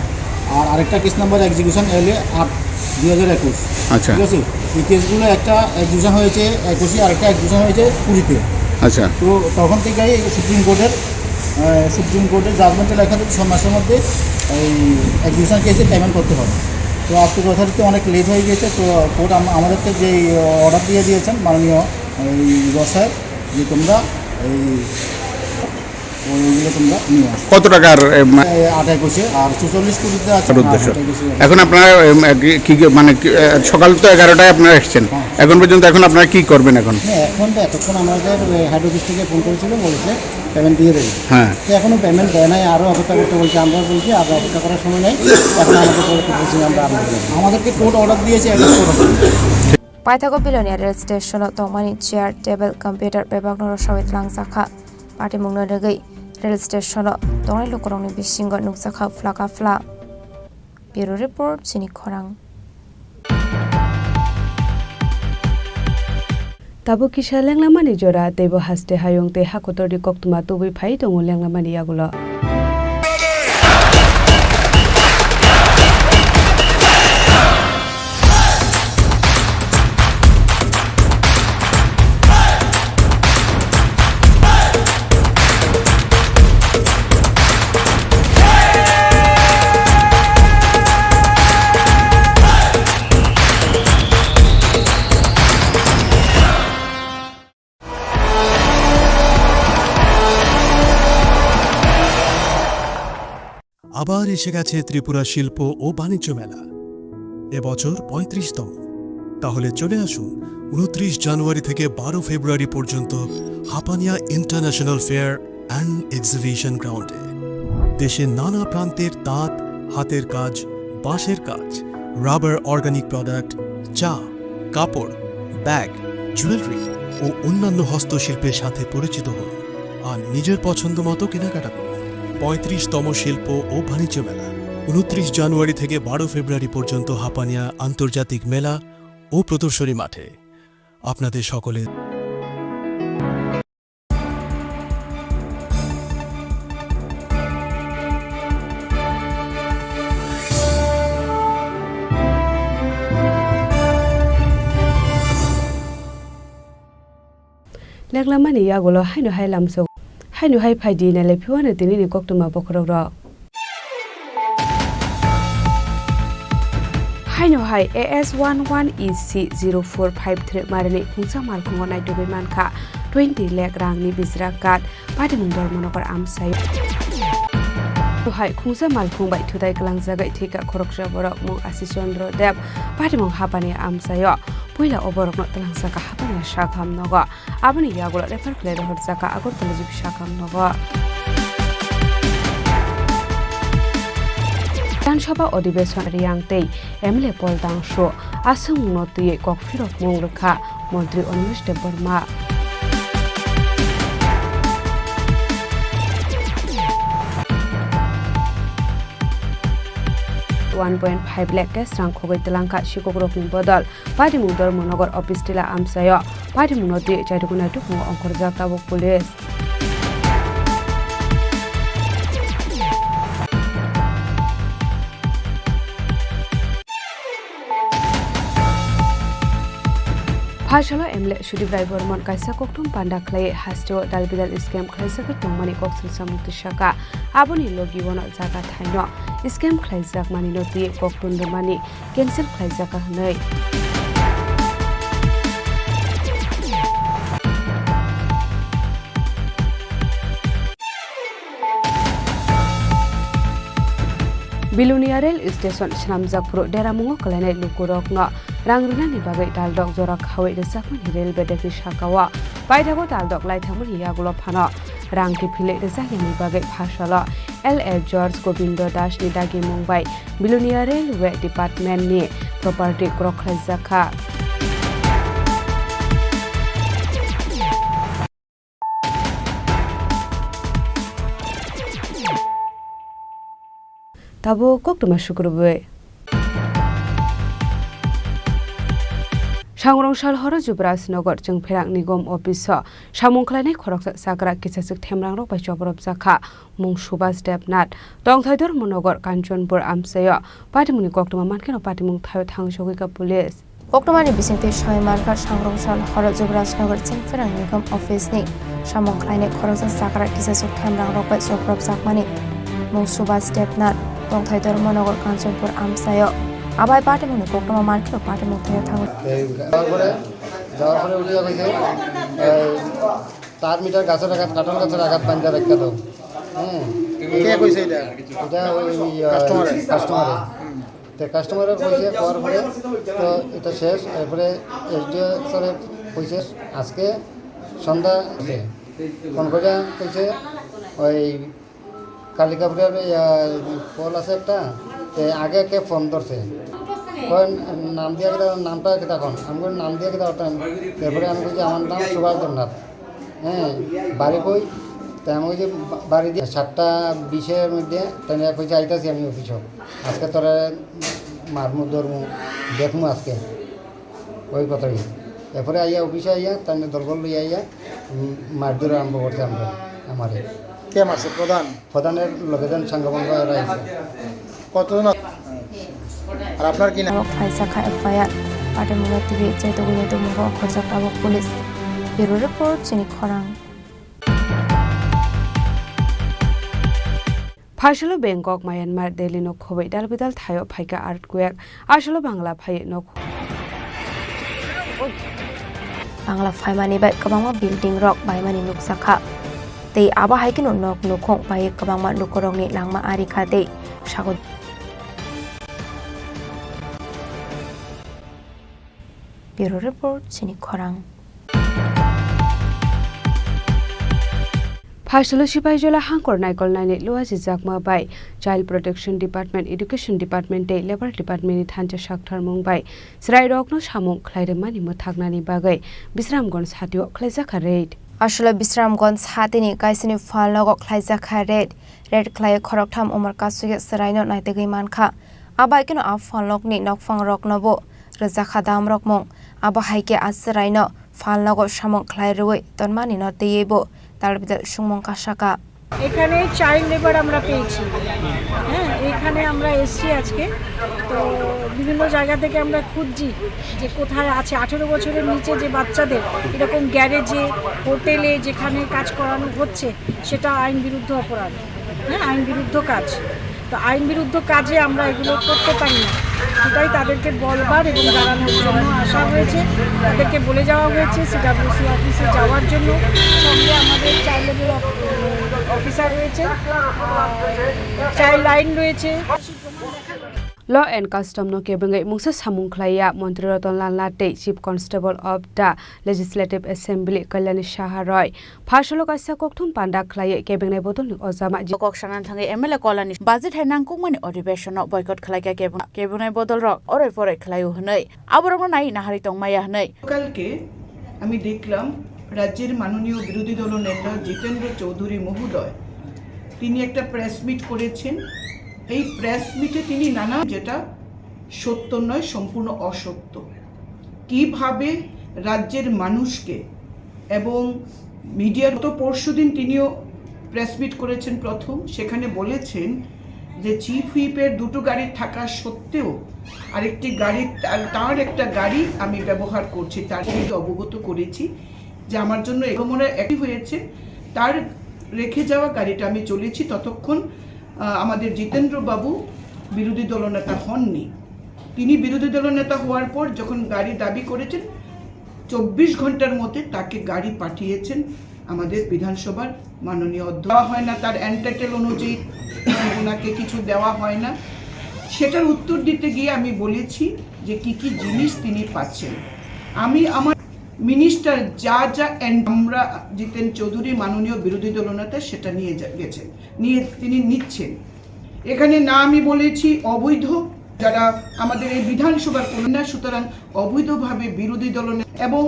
আর আরেকটা কেস নাম্বার এক্সিকিউশন এলএ 8/2021। আচ্ছা। ঠিক আছে, এই কেসগুলো একটা এক্সিকিউশন হয়েছে 21, আর একটা এক্সিকিউশন হয়েছে 20-তে। আচ্ছা। তো তখন থেকেই সুপ্রিম কোর্টের জাজমেন্টে লেখা থাকে 6 মাসের মধ্যে এই এক্সিকিউশন কেসে পেমেন্ট করতে হবে। তো আজকে যথারীতি অনেক লেট হয়ে গেছে। তো কোর্ট আমাদেরকে যে অর্ডার দিয়ে দিয়েছেন মাননীয় এই সাহেব, যে তোমরা ওইগুলো তোমরা নিয়ে আসো। কত টাকার? 8-21 আর 44 কোটিতে আছে। এখন আপনারা কি মানে সকাল তো 11টায় আপনারা এসেছেন, এখন পর্যন্ত এখন আপনারা কি করবেন? এখন এখন তো এতক্ষণ আমাদের হেড অফিস থেকে ফোন করেছিল, বলেছে পেমেন্ট দিয়ে দেবে। হ্যাঁ, তো এখনো পেমেন্ট দেয় নাই, আরও অপেক্ষা করতে বলছে। আমরা বলছি আর অপেক্ষা করার সময় নেই, এখন আমাদের বলছি আমরা আমাদেরকে কোর্ট অর্ডার দিয়েছে। Paithago Bilunia Rail Station Tongmani Chair Table Computer Bebagno Shawit Langsakha Party Mungna Regai Rail Station Tongai Lukurong ni Bisingo Nuksakha Flaka Fla Bureau Report Chini Khorang Tabu kisha lenglamani jora tebo haste hayong te hakotori koktuma tubi phai tongo lenglamani yagulo আবার এসে গেছে ত্রিপুরা শিল্প ও বাণিজ্য মেলা, এবছর 35তম। তাহলে চলে আসুন 29 জানুয়ারি থেকে 12 ফেব্রুয়ারি পর্যন্ত Hapania international fair and exhibition গ্রাউন্ডে। দেশের নানা প্রান্তের তাঁত, হাতের কাজ, বাঁশের কাজ, রাবার, অর্গানিক প্রোডাক্ট, চা, কাপড়, ব্যাগ, জুয়েলারি ও অন্যান্য হস্তশিল্পের সাথে পরিচিত হন আর নিজের পছন্দ মতো কেনাকাটা করুন। 35তম শিল্প ও বাণিজ্য মেলা 29 জানুয়ারি থেকে 12 ফেব্রুয়ারি পর্যন্ত হাপানিয়া আন্তর্জাতিক মেলা ও প্রদর্শনী মাঠে আপনাদের সকলের Leklamani yagulo hainu hai lamso hainu hai phaidi na le phiwana tini ni koktuma bokrok ro hainu hai AS11EC0453 marani khungsa mal khungo nai dobe mankha 20 lakh rang ni bisra kat pati mungdor monokor amsai hai khungsa mal khungbai thudai klang jagai thika khoroksa borok mu asisondro deb pati mung hapani amsayo Puila oborok no telang saka hapani shakam nogo abani yagulo refer kle rohor saka agor teleji shakam nogo Tanshoba Odibeson Riang Tei Emile Poldang Show Asung Noti Kokborok Mongrekha Montri Onmish de Burma 1.5 lakh cash rang khogai telangka Kokborok ni bodol padi mungdor monogor office tila amsayo padi munoti chaiduguna tukmo onkorja tabok police Phashalo emle Shudibrai Bormon kaisa koktum panda khlai hasto dalbidal scam khlaisa ka tongmani koksil samukti shaka aboni logi wono jaga thaino scam khlaijak mani noti koktum mani cancel khlaijaka hnai Bilunia Rail Station Shnamjakpur Deramungo Kalanai Lukurok no Rangrina ni bagai daldok jorak hawe desakman rail bedek ni shakawa Paidago daldok lai thamun yagulo phano Rangki phile desak ni bagai phashala LF George Gobindo Das ni dagi Mumbai Bilunia Railway Department ni property krokhlai jakha Tabo koktuma shukurbe Shangrong Shal Horo Jubras Nogor Jung Perang Nigom Office Shamong Klane Khorok Sakra Kisasuk Themrang Rok Bachoborop Zakha Mung Shubas Debnat Dong Thaidor Monogor Kanchonpur Amsayo Patimuni Koktuma Manken Patimung Thayo Thang Shogika Police Koktomani Bisinte Shoymarkar Shangrong Shal Horo Jubras Nogor Jung Perang Nigom Office ni Shamong Klane Khorok Sakra Kisasuk Themrang Rok Bachoborop Zakmani Mung Shubas Debnat Dong Thaidor Monogor Kanchonpur Amsayo আবাই পাটে মনে কোকটমা market পাটে মুখে থাকো যাওয়ার পরে উঠিয়া কইছে তার মিটার গাছের আঘাত কাটন গাছের আঘাত পাঞ্জা রেখা দাও কে কইছে এটা ওই কাস্টমারে তো কাস্টমারে কইছে পর পরে তো এটা শেষ এরপরে এসডিও স্যারে কইছে আজকে সন্ধ্যা ফোন করে কইছে ওই কালিকাপুরের কল আছে একটা আগে কে ফোন ধরছে নাম দিয়ে নামটা কেটা কোন আমি নাম দিয়ে কেটা তারপরে আমি বলছি আমার নাম সুভাষ দেবনাথ হ্যাঁ বাড়ি কই তাই আমি বলছি বাড়ি দিয়ে 7:20 মধ্যে তাই কইছে আইতাছি আমি অফিসে আজকে তোরা মারমু ধরমু দেখমু আজকে ওই কথাই এরপরে আইয়া অফিসে আইয়া তাই দলবল লইয়া আইয়া মারধর আরম্ভ করছে আমরা আমারে কে মারছে প্রধানের লোকেজন সংগঠন রাইছে কতজন আর আপনার কি নাম ফাইসাখা এফআইআর পাটে মুগতি চাইতো গুনে তো মুগ খরচা পাবো পুলিশ ব্যুরো রিপোর্ট চিনি খরাং Phashalo Bangkok Myanmar Delhi no khobai dalbidal thayo phaika earthquake ashalo Bangla phai no Bangla phaimani bai kabangma building rock baimani nuksakha tei aba haikino nok nukhong bai kabangma lukorok ni langma ari khate sago Bureau Report Chini Khorang Phashalo Sipaijala Hankor Naikol Nani Luaji Jakma by Child Protection Department, Education Department, Labor Department, Thancha Shakthar Mumbai, Srai Rokno Shamung, Klaide Mani Muthagnani Bagai, Bisramgon Satio, Klezaka Raid. Asala Bisramgons Hatini Kaisini Falnogo Klaizaka Red Clay Koroktam Umar Kasuya Seraino Naitegi Manka. Abaikino Af Falnok ni Nokfang Rock Nobo, Rezakadam Rockmong, Abahaike Aseraino, Falnogo Shamon Clairui, Donmani not the Yebo, Dalbid Shumon Kashaka. এখানে child labour আমরা পেয়েছি হ্যাঁ এখানে আমরা এসেছি আজকে তো বিভিন্ন জায়গা থেকে আমরা খুঁজছি যে কোথায় আছে 18 বছরের নিচে যে বাচ্চাদের এরকম গ্যারেজে হোটেলে যেখানে কাজ করানো হচ্ছে সেটা আইন বিরুদ্ধ অপরাধ হ্যাঁ আইন বিরুদ্ধ কাজ তো আইন বিরুদ্ধ কাজে আমরা এগুলো করতে পারি না সেটাই তাদেরকে বলবার এবং জানানোর জন্য আসা হয়েছে তাদেরকে বলে যাওয়া হয়েছে সিডব্লিউসি অফিসে যাওয়ার জন্য সঙ্গে আমাদের চাইল্ড লেবার অফিসার রয়েছে চাইল্ড লাইন রয়েছে Law and Custom no kebengai mungsa samung khlaya Montri Ratan Lanlate Chief Constable of the Legislative Assembly Kalyani Shaharoy Phasholo kaisa kokthum panda khlaya kebengai bodol ni ozama Kokok sanan thange MLA kolani budget hainang kungmani ଅଧିବେশন boycott khlaya kebengai bodol rok oroi poroi khlayo hnei aborong nai nahari tongmaya hnei কালকে আমি দেখলাম রাজ্যের মাননীয় বিরোধী দল নেতা জিতেন্দ্র চৌধুরী মহোদয় তিনি একটা প্রেস মিট করেছেন এই প্রেস মিটে তিনি নানা যেটা সত্য নয় সম্পূর্ণ অসত্য কিভাবে রাজ্যের মানুষকে এবং মিডিয়ার তো পরশুদিন তিনিও প্রেস মিট করেছেন প্রথম সেখানে বলেছেন যে চিফ হুইপের দুটো গাড়ি থাকা সত্ত্বেও আরেকটি গাড়ি তার একটা গাড়ি আমি ব্যবহার করছি তার থেকে অবগত করেছি যে আমার জন্য এগোমরা একই হয়েছে তার রেখে যাওয়া গাড়িটা আমি চলেছি ততক্ষণ আমাদের জিতেন্দ্র বাবু বিরোধী দলনেতা হননি তিনি বিরোধী দলনেতা হওয়ার পর যখন গাড়ি দাবি করেছেন 24 ঘন্টার মধ্যে তাকে গাড়ি পাঠিয়েছেন আমাদের বিধানসভার মাননীয় অধ্যক্ষ হয় না তার এন্টাইটেল অনুযায়ী ওনাকে কিছু দেওয়া হয় না সেটার উত্তর দিতে গিয়ে আমি বলেছি যে কি কি জিনিস তিনি পাচ্ছেন আমি আমার মিনিস্টার যা আমরা জিতেন চৌধুরী মাননীয় বিরোধী দলনেতা সেটা নিয়ে গেছেন তিনি নিচ্ছেন এখানে না আমি বলেছি অবৈধ যারা আমাদের এই বিধানসভার কন্যা সুতরাং অবৈধভাবে বিরোধী দলনেতা এবং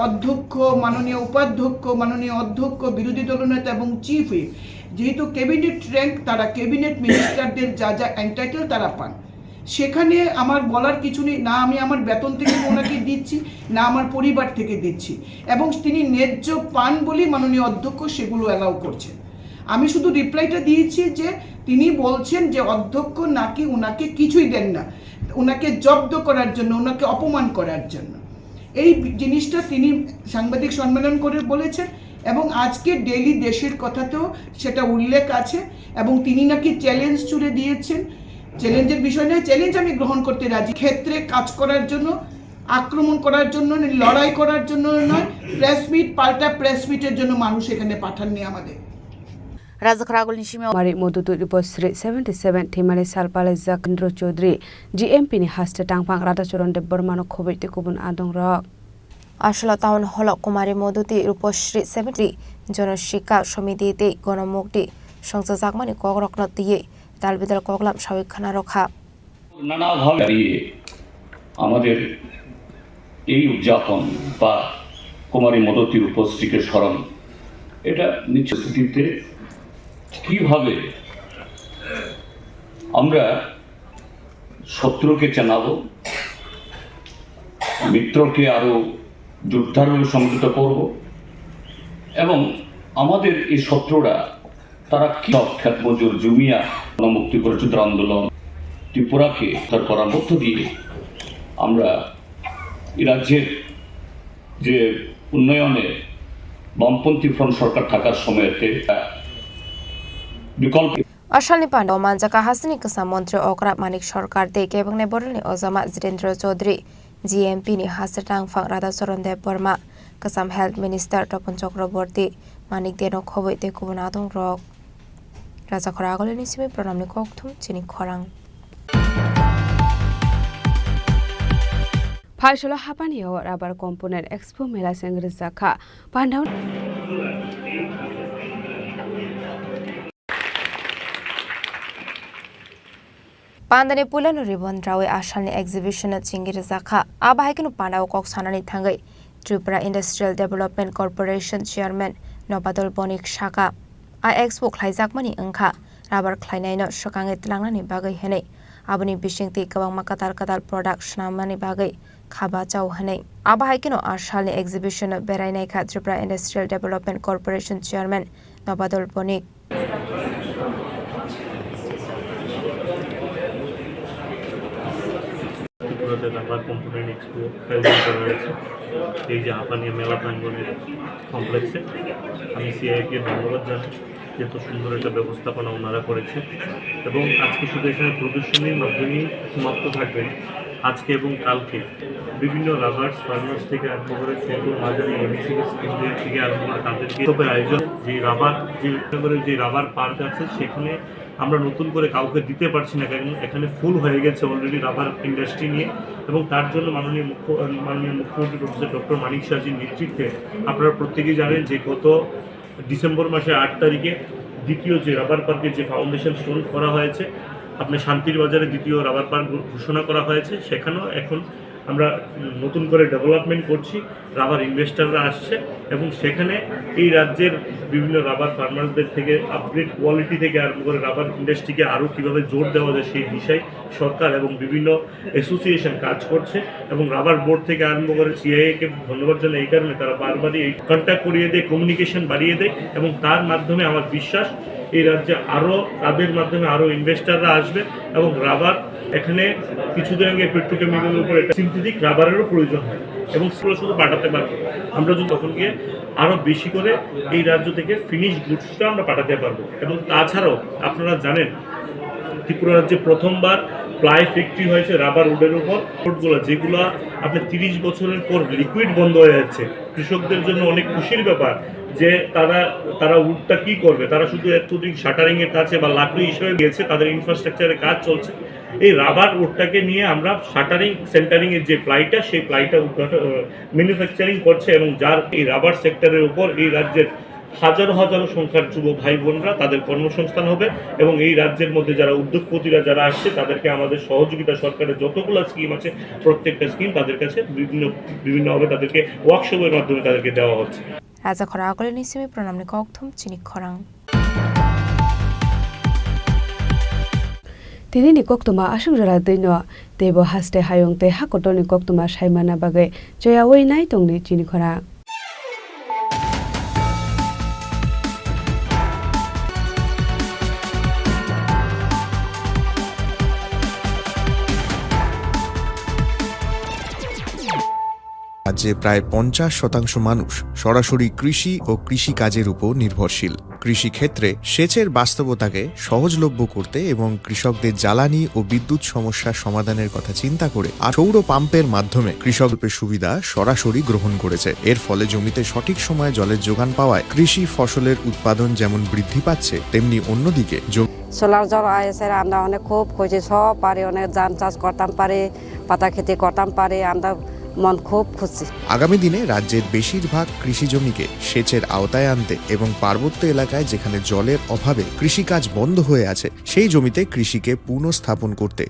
অধ্যক্ষ মাননীয় উপাধ্যক্ষ মাননীয় অধ্যক্ষ বিরোধী দলনেতা এবং চিফ হুইপ যেহেতু ক্যাবিনেট র্যাঙ্ক তারা ক্যাবিনেট মিনিস্টারদের যা এন্টাইটেল তারা পান সেখানে আমার বলার কিছু নেই না আমি আমার বেতন থেকে ওনাকে দিচ্ছি না আমার পরিবার থেকে দিচ্ছি এবং তিনি ন্যায্য পান বলেই মাননীয় অধ্যক্ষ সেগুলো অ্যালাউ করছেন আমি শুধু রিপ্লাইটা দিয়েছি যে তিনি বলছেন যে অধ্যক্ষ নাকি ওনাকে কিছুই দেন না ওনাকে জব্দ করার জন্য ওনাকে অপমান করার জন্য এই জিনিসটা তিনি সাংবাদিক সম্মেলন করে বলেছেন এবং আজকে ডেইলি দেশের কথাতেও সেটা উল্লেখ আছে এবং তিনি নাকি চ্যালেঞ্জ ছুড়ে দিয়েছেন চ্যালেঞ্জের বিষয় নয় চ্যালেঞ্জ আমি গ্রহণ করতে রাজি ক্ষেত্রে কাজ করার জন্য আক্রমণ করার জন্য লড়াই করার জন্য নয় প্রেস মিট পাল্টা প্রেস মিটের জন্য মানুষ এখানে পাঠাননি আমাদের Razakragul Nishime Mari Modutu Riposri 77 Timari Salpale Zakindro Chaudhry GMP ni haste tangpang rata choron de Burmano Khobite Kubun Adong Rock Ashala Town Hall Kumari Moduti Ruposri 70 Jonoshika Shomidite Gonomukti Shongsa Zakmani Kokborok not the Dalbidal Koklam Shawik Khanarokha নানাভাবে আমাদের এই উদযাপন বা কুমারী মদতির উপস্থিতিকে স্মরণ এটা নিশ্চিততে কিভাবে আমরা শত্রুকে চেনাবো মিত্রকে আরো যোদ্ধারূপে সংযুক্ত করব এবং আমাদের এই শত্রুরা তারা কি খ্যাত মজুর জুমিয়া গণমুক্তি পরিষদের আন্দোলন ত্রিপুরাকে তার করার মধ্য দিয়ে আমরা এই রাজ্যের যে উন্নয়নে বামপন্থী ফ্রন্ট সরকার থাকার সময়তে বিকল্প Ashalni Panda Manjaka Hasini Kasa Montri Okra Manik Sarkar de Kebangne Borni Ozama Zirendra Chaudhry GMP ni Hasatang Fang Rada Soronde Burma Kasam Health Minister Topon Chakraborty Manik Deno Khoboi de Kubunadong Rock Raja Khoragol ni Simi Pranamni Kokthum Chini Khorang Phasholo Hapani Rubber Component Expo Mela Sengrizaka Pandown Pandane Pulan Ribbon Drawe Ashalni exhibition at Chingir Zaka, Abahikinu Pandao Kok Sanani Tangai, Tripura Industrial Development Corporation Chairman Nobadol Bonik Shaka I Expo Khlaijak-mani wngkha rubber khlainaino sokangai tlangnani bagai henei aboni bisingti kwbangma katal product swnamnani bagai khaba chau henei abahai keno arsalni exhibition berainai kha Tripura Industrial Development Corporation Chairman Nobadol Bonik rubber component expo আয়োজন করা হয়েছে এই যে হাপানিয়া মেলা প্রাঙ্গণের কমপ্লেক্সে আমি সিআইকে ধন্যবাদ জানাই যে এত সুন্দর একটা ব্যবস্থাপনা ওনারা করেছে এবং আজকে শুধু এখানে প্রদর্শনীর মাধ্যমেই সমাপ্ত থাকবেন আজকে এবং কালকে বিভিন্ন রাবার ফার্মার্স থেকে আরম্ভ করে ছোট মাঝারি এমএসএমই স্কিমদের থেকে আরম্ভ করে তাদেরকে আয়োজন যে রাবার পার্ক আছে সেখানে আমরা নতুন করে কাউকে দিতে পারছি না কারণ এখানে ফুল হয়ে গেছে অলরেডি রাবার ইন্ডাস্ট্রি নিয়ে এবং তার জন্য মাননীয় মুখ্যমন্ত্রী প্রফেসর ডক্টর মানিক শাহজির নেতৃত্বে আপনারা প্রত্যেকেই জানেন যে গত ডিসেম্বর মাসের 8 তারিখে দ্বিতীয় যে রাবার পার্কের যে ফাউন্ডেশন স্টোন করা হয়েছে আপনার শান্তির বাজারে দ্বিতীয় রাবার পার্ক ঘোষণা করা হয়েছে সেখানেও এখন আমরা নতুন করে ডেভেলপমেন্ট করছি রাবার ইনভেস্টররা আসছে এবং সেখানে এই রাজ্যের বিভিন্ন রাবার ফার্মারদের থেকে আপগ্রেড কোয়ালিটি থেকে আরম্ভ করে রাবার ইন্ডাস্ট্রিকে আরও কীভাবে জোর দেওয়া যায় সেই বিষয়ে সরকার এবং বিভিন্ন অ্যাসোসিয়েশন কাজ করছে এবং রাবার বোর্ড থেকে আরম্ভ করে সিআইএকে ধন্যবাদ জানাই এই কারণে তারা বারবারই এই কন্ট্যাক্ট করিয়ে দেয় কমিউনিকেশন বাড়িয়ে দেয় এবং তার মাধ্যমে আমার বিশ্বাস এই রাজ্যে তাদের মাধ্যমে আরও ইনভেস্টররা আসবে এবং রাবার এখানে কিছুদিন আগে পেট্রোকেমিক্যালের উপর একটা সিনথেটিক রাবারেরও প্রয়োজন হয় এবং সেগুলো শুধু পাঠাতে পারবো আমরা যদি তখন গিয়ে আরও বেশি করে এই রাজ্য থেকে ফিনিশ গুডসটা আমরা পাঠাতে পারবো এবং তাছাড়াও আপনারা জানেন ত্রিপুরা রাজ্যে প্রথমবার প্লাই ফ্যাক্টরি হয়েছে রাবার উডের উপর পোর্টগুলো যেগুলো আপনার 30 বছরের পর লিকুইড বন্ধ হয়ে যাচ্ছে কৃষকদের জন্য অনেক খুশির ব্যাপার যে তারা উডটা কি করবে তারা শুধু এতদিন শাটারিং এর কাছে বা লাকড়ি হিসেবে গিয়েছে তাদের ইনফ্রাস্ট্রাকচারের কাজ চলছে এই রাবার উডটাকে নিয়ে আমরা শাটারিং সেন্টারিং এর যে প্লাইটা সেই প্লাইটা ম্যানুফ্যাকচারিং করছে এবং যার এই রাবার সেক্টরের উপর এই রাজ্যের হাজারো হাজারো সংখ্যার যুব ভাই বোনরা তাদের কর্মসংস্থান হবে এবং এই রাজ্যের মধ্যে যারা উদ্যোগপতিরা যারা আসছে তাদেরকে আমাদের সহযোগিতা সরকারের যতগুলো স্কিম আছে প্রত্যেকটা স্কিম তাদের কাছে বিভিন্নভাবে তাদেরকে ওয়ার্কশপের মাধ্যমে তাদেরকে দেওয়া হচ্ছে Raja Khorang Tripura Simi Pranamni Kokthum Chini Khorang Tini ni koktuma ashuk jara dino tebo haste hayong te hakotoni koktuma shaimana bagai joya wei nai tongni Chini Khorang রাজ্যে প্রায় 50% মানুষ সরাসরি কৃষি ও কৃষি কাজের উপর নির্ভরশীল কৃষি ক্ষেত্রে সেচের বাস্তবতাকে সহজলভ্য করতে এবং কৃষকদের জ্বালানি ও বিদ্যুৎ সমস্যা সমাধানের কথা চিন্তা করে সৌর পাম্পের মাধ্যমে কৃষকদের সুবিধা সরাসরি গ্রহণ করেছে এর ফলে জমিতে সঠিক সময়ে জলের যোগান পাওয়ায় কৃষি ফসলের উৎপাদন যেমন বৃদ্ধি পাচ্ছে তেমনি অন্যদিকে সোলার জল আয়েছে আমরা অনেক খুব খুঁজে সব পারি অনেক ধান চাষ করতাম পারে পাতা খেতে করতাম পারে আমরা মন খুব খুশি আগামী দিনে রাজ্যের বেশিরভাগ কৃষি জমিকে সেচের আওতায় আনতে এবং পার্বত্য এলাকায় যেখানে জলের অভাবে কৃষিকাজ বন্ধ হয়ে আছে সেই জমিতে কৃষিকে পুনঃস্থাপন করতে